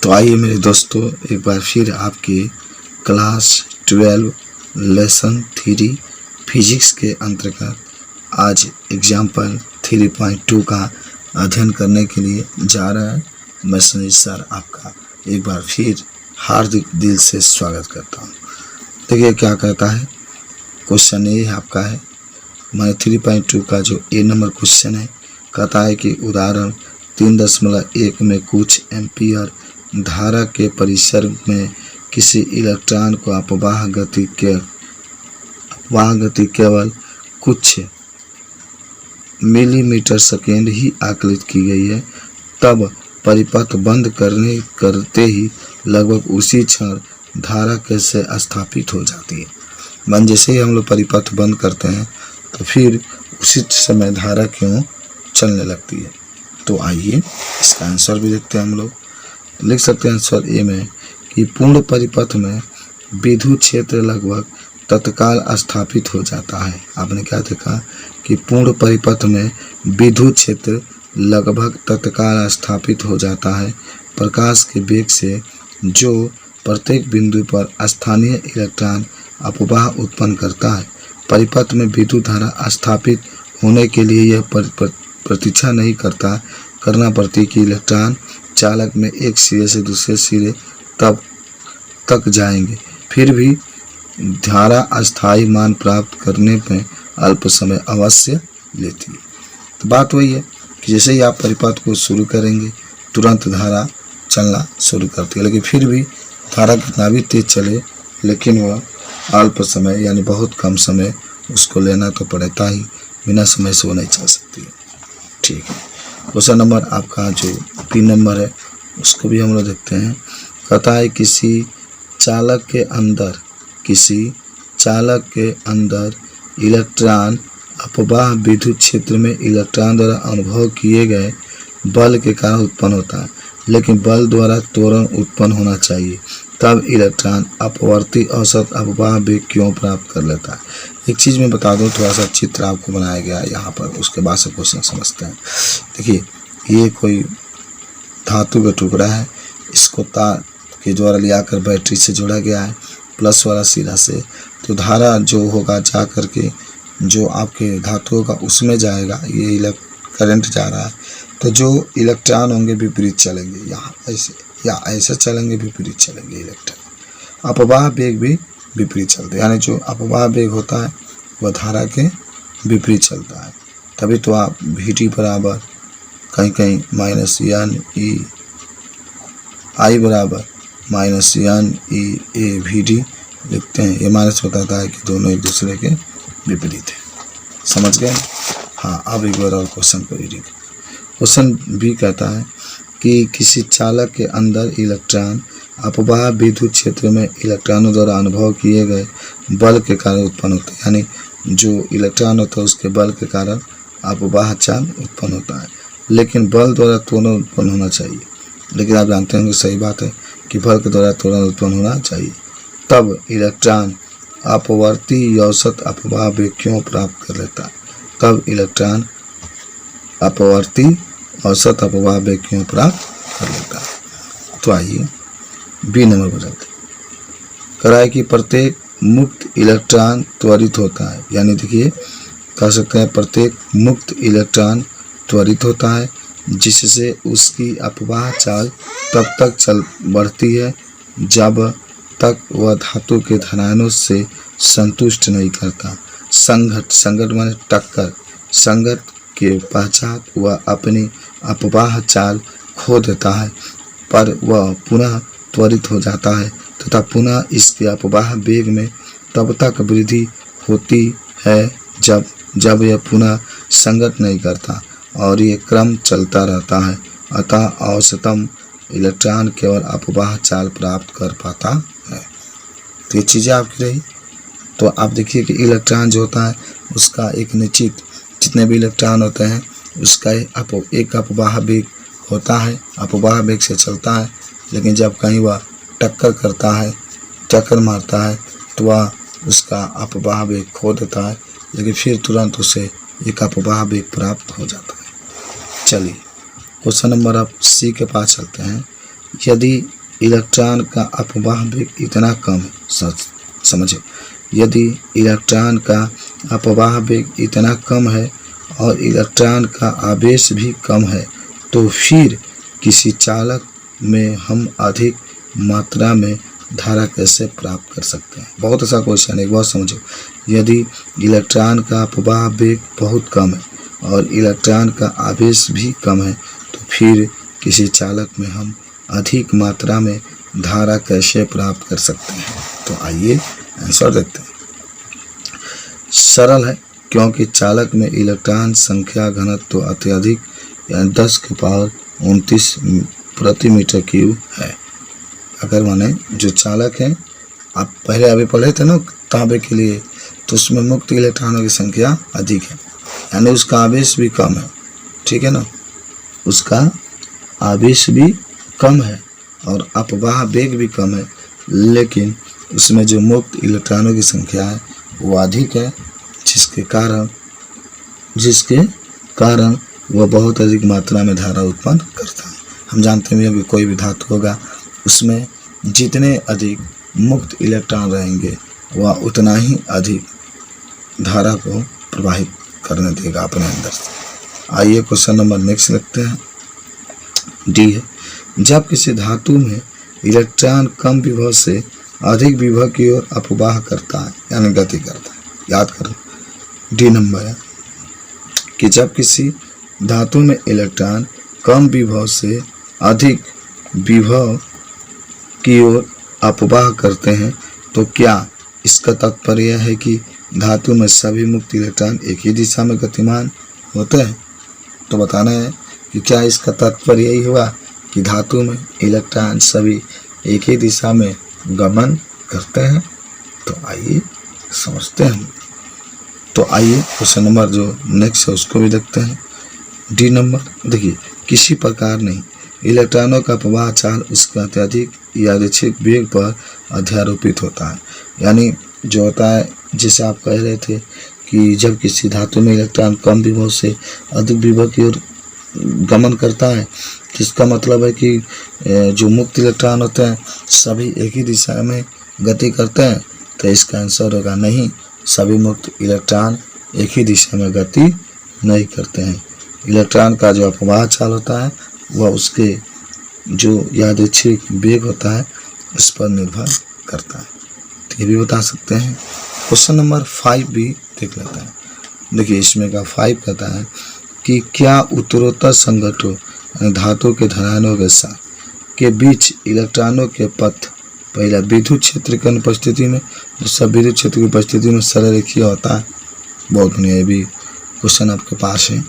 तो आइए मेरे दोस्तों, एक बार फिर आपके क्लास 12 लेसन 3 फिजिक्स के अंतर्गत आज एग्जाम्पल 3.2 का अध्ययन करने के लिए जा रहा है। मैं सुनील सर आपका एक बार फिर हार्दिक दिल से स्वागत करता हूँ। देखिए क्या कहता है, क्वेश्चन ये आपका है। मैंने 3.2 का जो ए नंबर क्वेश्चन है, कहता है कि उदाहरण 3.1 में कुछ एम्पियर धारा के परिसर में किसी इलेक्ट्रॉन को अपवाह गति केवल कुछ मिलीमीटर सेकेंड ही आकलित की गई है, तब परिपथ बंद करते ही लगभग उसी क्षण धारा कैसे स्थापित हो जाती है। मन जैसे ही हम लोग परिपथ बंद करते हैं तो फिर उसी समय धारा क्यों चलने लगती है। तो आइए इसका आंसर भी देखते हैं। हम लोग लिख सकते हैं आंसर ए में कि पूर्ण परिपथ में विद्युत क्षेत्र लगभग तत्काल स्थापित हो जाता है। आपने क्या देखा कि पूर्ण परिपथ में विद्युत क्षेत्र लगभग तत्काल स्थापित हो जाता है प्रकाश के वेग से, जो प्रत्येक बिंदु पर स्थानीय इलेक्ट्रॉन अपवाह उत्पन्न करता है। परिपथ में विद्युत धारा स्थापित होने के लिए यह प्रतीक्षा नहीं करना पड़ती कि इलेक्ट्रॉन चालक में एक सिरे से दूसरे सिरे तक जाएंगे, फिर भी धारा अस्थायी मान प्राप्त करने में अल्प समय अवश्य लेती है। तो बात वही है कि जैसे ही आप परिपथ को शुरू करेंगे तुरंत धारा चलना शुरू करती है, लेकिन फिर भी धारा कितना भी तेज चले लेकिन वह अल्प समय यानी बहुत कम समय उसको लेना तो पड़ता ही, बिना समय से वो नहीं चल सकती है। ठीक है, क्वेश्चन नंबर आपका जो 3 नंबर है उसको भी हम लोग देखते हैं। कहता है किसी चालक के अंदर इलेक्ट्रॉन अपवाह विद्युत क्षेत्र में इलेक्ट्रॉन द्वारा अनुभव किए गए बल के कारण उत्पन्न होता है, लेकिन बल द्वारा त्वरण उत्पन्न होना चाहिए, तब इलेक्ट्रॉन अपवर्ती औसत अपवाह वेग क्यों प्राप्त कर लेता है। एक चीज़ मैं बता दूं, थोड़ा सा चित्र आपको बनाया गया है यहाँ पर, उसके बाद से क्वेश्चन समझते हैं। देखिए ये कोई धातु का टुकड़ा है, इसको तार के द्वारा लिया कर बैटरी से जोड़ा गया है प्लस वाला सिरा से। तो धारा जो होगा जा कर के जो आपके धातु होगा उसमें जाएगा, ये करंट जा रहा है, तो जो इलेक्ट्रॉन होंगे विपरीत चलेंगे, यहाँ ऐसे या ऐसे चलेंगे, विपरीत चलेंगे इलेक्ट्रॉन। अपवाह वेग भी विपरीत चलते हैं, यानी जो अपवाह वेग होता है वह धारा के विपरीत चलता है। तभी तो आप Vt बराबर कहीं माइनस एन ई आई बराबर माइनस एन ई ए Vd लिखते हैं। ये माइनस बताता है कि दोनों एक दूसरे के विपरीत है। समझ गए? हाँ, अब एक बार और क्वेश्चन को रीडिंग। क्वेश्चन बी कहता है कि किसी चालक के अंदर इलेक्ट्रॉन अपवाह विद्युत क्षेत्र में इलेक्ट्रॉनों द्वारा अनुभव किए गए बल के कारण उत्पन्न होता है, यानी जो इलेक्ट्रॉन होता है उसके बल के कारण अपवाह चाल उत्पन्न होता है, लेकिन बल द्वारा त्वरण उत्पन्न होना चाहिए। लेकिन आप जानते होंगे, सही बात है कि बल के द्वारा त्वरण उत्पन्न होना चाहिए, तब इलेक्ट्रॉन अपवर्ती औसत अपवाह वेग क्यों प्राप्त कर लेता है। तब इलेक्ट्रॉन अपवर्ती औसत अपवाह वेग क्यों प्राप्त कर लेता है। तो आइए बी नंबर बदलते कराए कि प्रत्येक मुक्त इलेक्ट्रॉन त्वरित होता है, यानी देखिए कह सकते हैं प्रत्येक मुक्त इलेक्ट्रॉन त्वरित होता है, जिससे उसकी अपवाह चाल तब तक बढ़ती है जब तक वह धातु के धनायनों से संतुष्ट नहीं करता। संघट माने टक्कर, संगत के पश्चात वह अपनी अपवाह चाल खो देता है, पर वह पुनः त्वरित हो जाता है तथा पुनः इसके अपवाह वेग में तब तक वृद्धि होती है जब यह पुनः संगत नहीं करता, और ये क्रम चलता रहता है। अतः औसतम इलेक्ट्रॉन केवल अपवाह चाल प्राप्त कर पाता है। तो ये चीज़ें आपकी रही। तो आप देखिए कि इलेक्ट्रॉन जो होता है उसका एक निश्चित, जितने भी इलेक्ट्रॉन होते हैं उसका एक अपवाह वेग होता है, अपवाह वेग से चलता है, लेकिन जब कहीं वह टक्कर करता है, चक्कर मारता है, तो वह उसका अपवाह वेग खो देता है, लेकिन फिर तुरंत उसे एक अपवाह वेग प्राप्त हो जाता है। चलिए क्वेश्चन नंबर अब सी के पास चलते हैं। यदि इलेक्ट्रॉन का अपवाह वेग इतना कम है, समझे, यदि इलेक्ट्रॉन का अपवाह वेग इतना कम है और इलेक्ट्रॉन का आवेश भी कम है, तो फिर किसी चालक में हम अधिक मात्रा में धारा कैसे प्राप्त कर सकते हैं। बहुत अच्छा क्वेश्चन है, एक बार समझो। यदि इलेक्ट्रॉन का अपवाह वेग बहुत कम है और इलेक्ट्रॉन का आवेश भी कम है, तो फिर किसी चालक में हम अधिक मात्रा में धारा कैसे प्राप्त कर सकते हैं। तो आइए आंसर देखते हैं। सरल है, क्योंकि चालक में इलेक्ट्रॉन संख्या घनत्व अत्यधिक यानी 10 की पावर 29 प्रति मीटर क्यूब है। अगर माने जो चालक है, आप पहले अभी पढ़े थे ना तांबे के लिए, तो उसमें मुक्त इलेक्ट्रॉनों की संख्या अधिक है, यानी उसका आवेश भी कम है, ठीक है ना, उसका आवेश भी कम है और अपवाह वेग भी कम है, लेकिन उसमें जो मुक्त इलेक्ट्रॉनों की संख्या है वो अधिक है, जिसके कारण वह बहुत अधिक मात्रा में धारा उत्पन्न करता है। हम जानते हैं अभी कोई भी धातु होगा, उसमें जितने अधिक मुक्त इलेक्ट्रॉन रहेंगे वह उतना ही अधिक धारा को प्रवाहित करने देगा अपने अंदर से। आइए क्वेश्चन नंबर नेक्स्ट लिखते हैं। डी है, जब किसी धातु में इलेक्ट्रॉन कम विभव से अधिक विभव की ओर अपवाह करता है यानी गति करता है, याद करो। डी नंबर है कि जब किसी धातु में इलेक्ट्रॉन कम विभव से अधिक विभव की ओर अपवाह करते हैं, तो क्या इसका तात्पर्य है कि धातु में सभी मुक्त इलेक्ट्रॉन एक ही दिशा में गतिमान होते हैं। तो बताना है कि क्या इसका तात्पर्य यही हुआ कि धातु में इलेक्ट्रॉन सभी एक ही दिशा में गमन करते हैं। तो आइए समझते हैं। तो आइए क्वेश्चन नंबर जो नेक्स्ट है उसको भी देखते हैं। डी नंबर देखिए, किसी प्रकार नहीं इलेक्ट्रॉनों का प्रवाह चाल उसके अत्यधिक यादृच्छिक वेग पर अध्यारोपित होता है। यानी जो होता है, जैसे आप कह रहे थे कि जब किसी धातु में इलेक्ट्रॉन कम विभव से अधिक विभव की ओर गमन करता है, जिसका मतलब है कि जो मुक्त इलेक्ट्रॉन होते हैं सभी एक ही दिशा में गति करते हैं। तो इसका आंसर होगा नहीं, सभी मुक्त इलेक्ट्रॉन एक ही दिशा में गति नहीं करते हैं। इलेक्ट्रॉन का जो अपवाह चाल होता है वह उसके जो यादृच्छिक वेग होता है उस पर निर्भर करता है। तो ये भी बता सकते हैं। क्वेश्चन नंबर 5 भी देख लेते हैं। देखिए इसमें का 5 कहता है कि क्या उत्तरोत्तर संघटों धातु के धरानों के साथ के बीच इलेक्ट्रॉनों के पथ पहला विद्युत क्षेत्र की अनुपस्थिति में, दूसरा विद्युत क्षेत्र की उपस्थिति में सरल रेखीय होता है। बहुत बढ़िया, ये भी क्वेश्चन आपके पास है।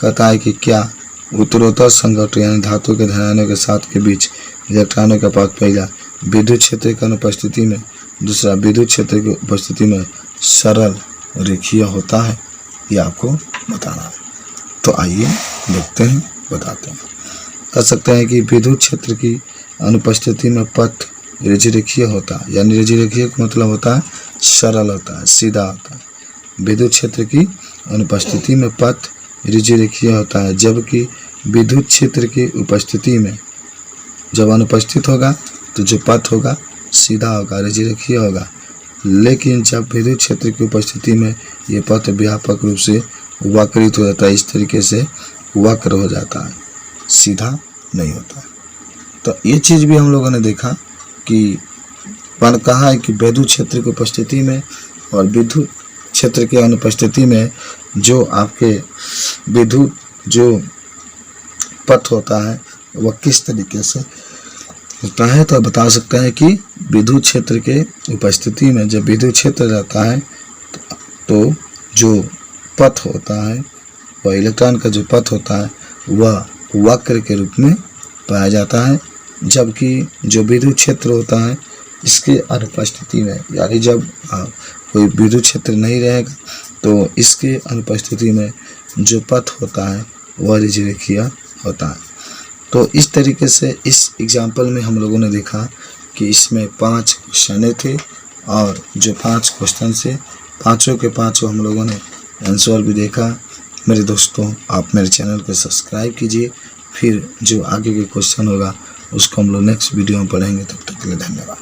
कहता है कि क्या उत्तरोत्तर संघटन यानी धातु के धरानों के साथ के बीच इलेक्ट्रॉनों का पथ पहला विद्युत क्षेत्र की अनुपस्थिति में, दूसरा विद्युत क्षेत्र की उपस्थिति में सरल रेखीय होता है। ये आपको बताना है। तो आइए देखते हैं, बताते हैं। कह सकते हैं कि विद्युत क्षेत्र की अनुपस्थिति में पथ रेखीय होता है, यानी रेखीय का मतलब होता है सरल होता है, सीधा होता है। विद्युत क्षेत्र की अनुपस्थिति में पथ रेखीय होता है, जबकि विद्युत क्षेत्र की उपस्थिति में जब अनुपस्थित होगा तो जो पथ होगा सीधा होगा, रेखीय होगा। लेकिन जब विद्युत क्षेत्र की उपस्थिति में ये पथ व्यापक रूप से वक्रित हो जाता है, इस तरीके से वक्र हो जाता है, सीधा नहीं होता है। तो ये चीज़ भी हम लोगों ने देखा कि मैंने कहा है कि विद्युत क्षेत्र की उपस्थिति में और विद्युत क्षेत्र की अनुपस्थिति में जो आपके विद्युत जो पथ होता है वह किस तरीके से होता है। तो बता सकते हैं कि विद्युत क्षेत्र के उपस्थिति में जब विद्युत क्षेत्र रहता है तो जो पथ होता है वह इलेक्ट्रॉन का जो पथ होता है वह वक्र के रूप में पाया जाता है, जबकि जो विद्युत क्षेत्र होता है इसके अनुपस्थिति में, यानी जब कोई विद्युत क्षेत्र नहीं रहेगा तो इसके अनुपस्थिति में जो पथ होता है वह रेखीय होता है। तो इस तरीके से इस एग्जाम्पल में हम लोगों ने देखा कि इसमें 5 क्वेश्चन थे और जो 5 क्वेश्चन से पाँचों के पाँचों हम लोगों ने आंसर भी देखा। मेरे दोस्तों, आप मेरे चैनल को सब्सक्राइब कीजिए, फिर जो आगे के क्वेश्चन होगा उसको हम लोग नेक्स्ट वीडियो में पढ़ेंगे। तब तक के लिए धन्यवाद।